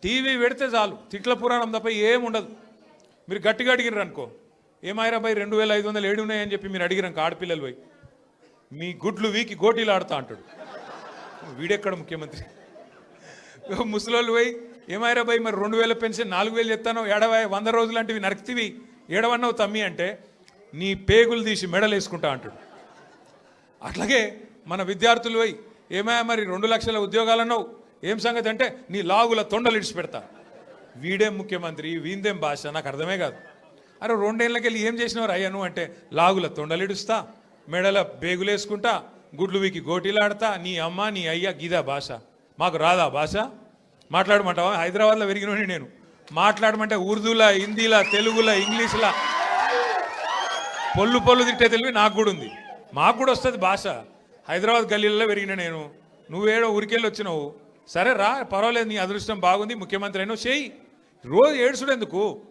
TV పెడితే చాలు తిట్ల పురాణం తప్ప ఏముండదు. మీరు గట్టిగా అడిగినారు అనుకో, ఏమాయిరా భయ్ 2500 ఏడు ఉన్నాయని చెప్పి మీరు అడిగినాక ఆడపిల్లలు పోయి మీ గుడ్లు వీకి గోటీలు ఆడుతా అంటాడు. వీడెక్కడ ముఖ్యమంత్రి? ముసలోళ్ళు పోయి ఏమాయిరా భయ్ మరి 2000 పెన్షన్ 4000 చెప్తానో 100 రోజులు లాంటివి నరక్తివి ఏడవన్నావు తమ్మి అంటే నీ పేగులు తీసి మెడలు వేసుకుంటా అంటాడు. అట్లాగే మన విద్యార్థులు పోయి ఏమయ్యా మరి 2 లక్షల ఉద్యోగాలు అన్నావు ఏం సంగతి అంటే నీ లాగుల తొండలు ఇడిచిపెడతా. వీడేం ముఖ్యమంత్రి, వీందేం భాష, నాకు అర్థమే కాదు. అరే 2 ఏళ్ళకి వెళ్ళి ఏం చేసినవారు అయ్యాను అంటే లాగుల తొండలు ఇడుస్తా, మెడల బేగులేసుకుంటా, గుడ్లు వీకి గోటీలాడతా, నీ అమ్మ నీ అయ్య గీదా భాష. మాకు రాదా భాష? మాట్లాడమంటావా? హైదరాబాద్లో పెరిగినోని నేను. మాట్లాడమంటే ఉర్దూలా, హిందీలా, తెలుగులా, ఇంగ్లీష్లా పొల్లు తిట్టే తెలివి నాకు కూడా ఉంది. మాకు కూడా వస్తుంది భాష. హైదరాబాద్ గల్లీలలో పెరిగిన నేను. నువ్వేడో ఊరికెళ్ళి వచ్చినావు, సరే రా పర్వాలేదు, నీ అదృష్టం బాగుంది, ముఖ్యమంత్రి అయినావు, చేయి. రోజు ఏడుచుడు ఎందుకు?